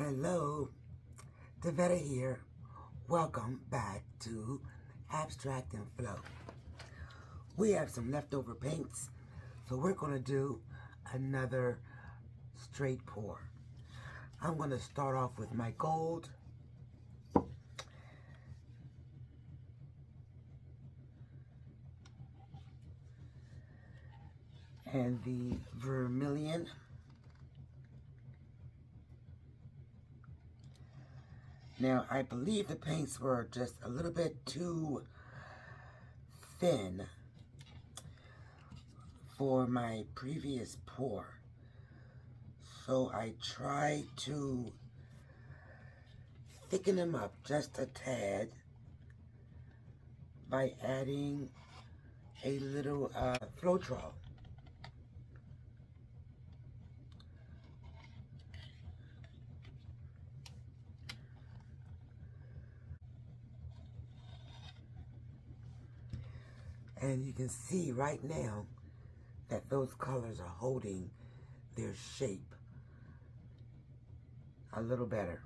Hello, Devetta here. Welcome back to Abstract and Flow. We have some leftover paints, so we're going to do another straight pour. I'm going to start off with my gold. And the vermilion. Now, I believe the paints were just a little bit too thin for my previous pour. So I tried to thicken them up just a tad by adding a little Floetrol. And you can see right now that those colors are holding their shape a little better.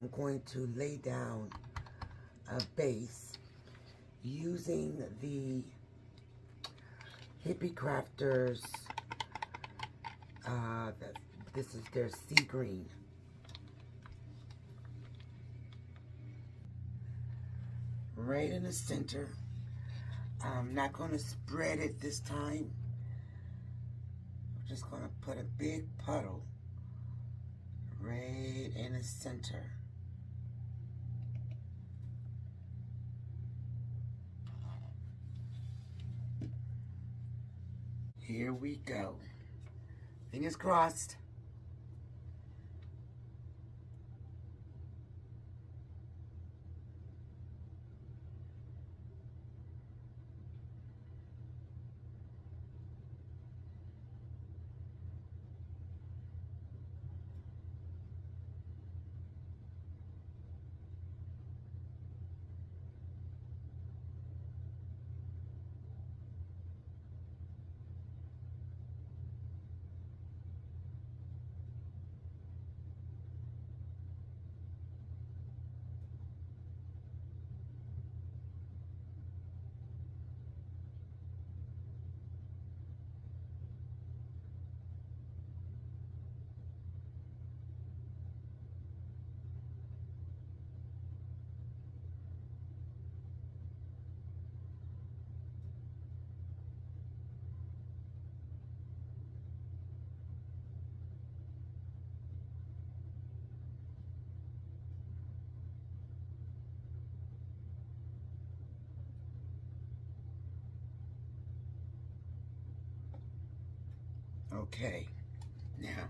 I'm going to lay down a base using the Hippie Crafters, this is their sea green. Right in the center. I'm not going to spread it this time. I'm just going to put a big puddle right in the center. Here we go. Fingers crossed. Okay, now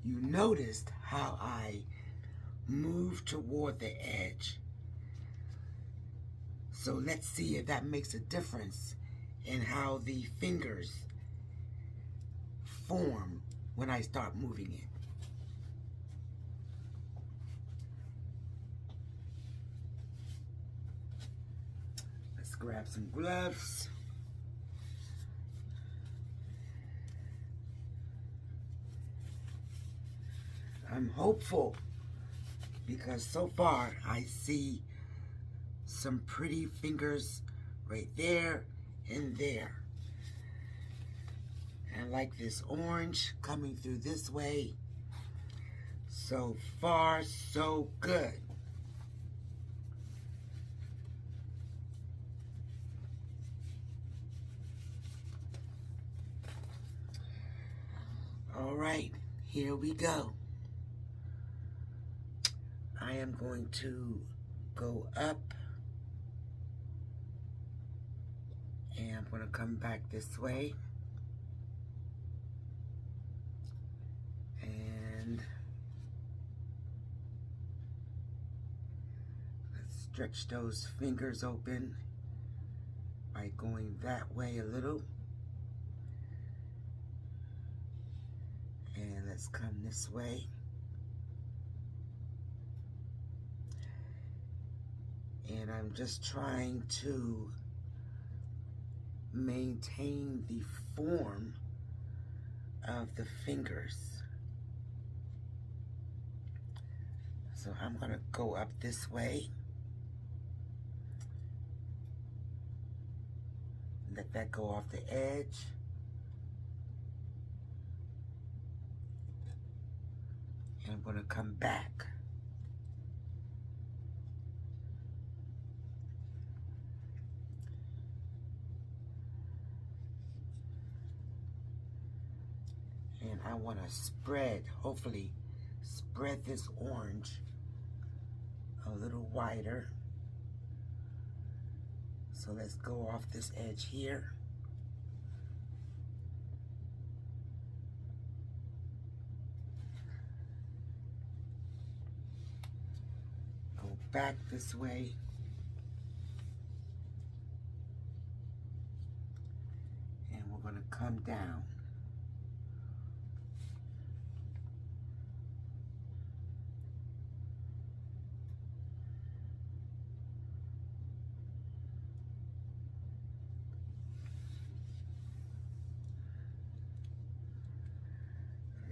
you noticed how I moved toward the edge. So let's see if that makes a difference in how the fingers form when I start moving it. Let's grab some gloves. I'm hopeful because so far I see some pretty fingers right there and there. And I like this orange coming through this way. So far, so good. All right, here we go. I am going to go up and I'm going to come back this way and let's stretch those fingers open by going that way a little, and let's come this way. And I'm just trying to maintain the form of the fingers. So I'm going to go up this way. Let that go off the edge. And I'm going to come back. And I want to spread, hopefully, spread this orange a little wider. So let's go off this edge here. Go back this way. And we're going to come down.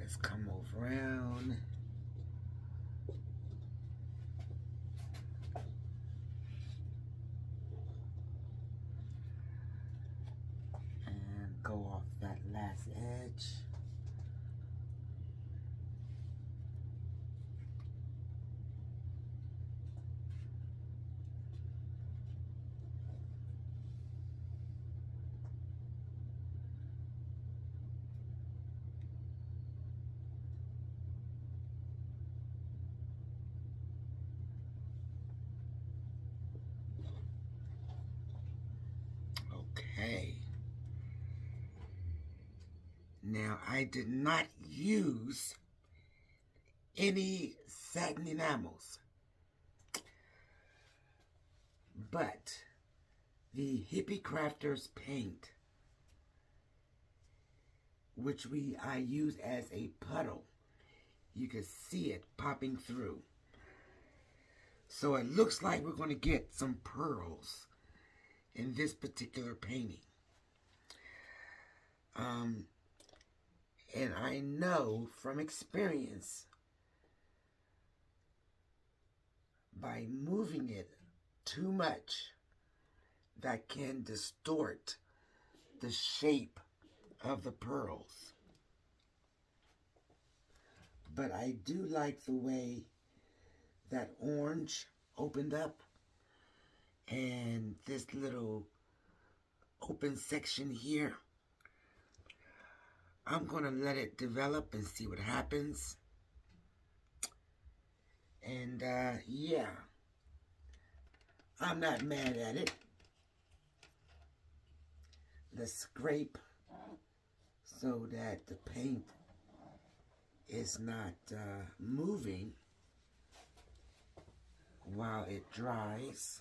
Let's come over around. And go off that last edge. Okay. Now, I did not use any satin enamels, but the Hippie Crafters paint, which I use as a puddle, you can see it popping through. So it looks like we're going to get some pearls in this particular painting. And I know from experience, by moving it too much, that can distort the shape of the pearls. But I do like the way that orange opened up and this little open section here. I'm going to let it develop and see what happens. And yeah, I'm not mad at it. Let's scrape so that the paint is not moving while it dries.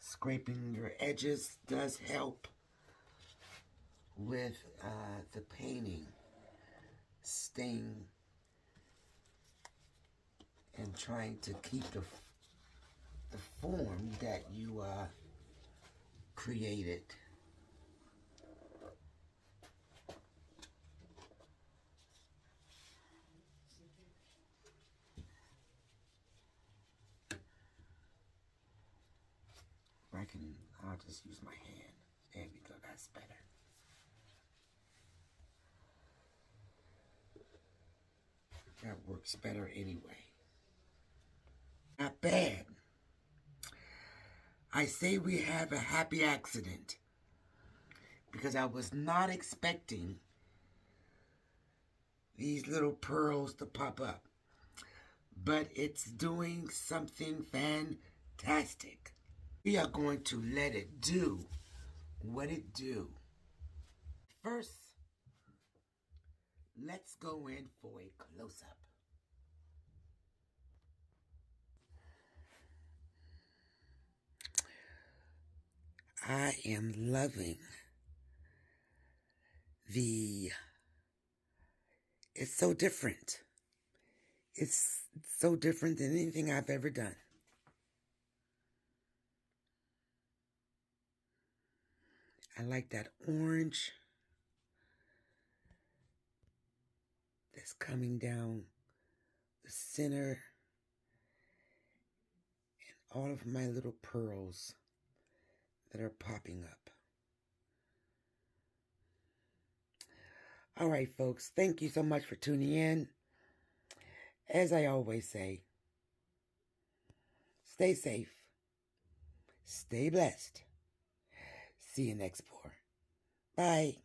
Scraping your edges does help with the painting staying and trying to keep the form that you created. I'll just use my hand. There we go, that's better. That works better anyway. Not bad. I say we have a happy accident because I was not expecting these little pearls to pop up. But it's doing something fantastic. We are going to let it do what it do. First, let's go in for a close-up. I am loving it's so different. It's so different than anything I've ever done. I like that orange that's coming down the center and all of my little pearls that are popping up. All right, folks, thank you so much for tuning in. As I always say, stay safe, stay blessed. See you next pour. Bye.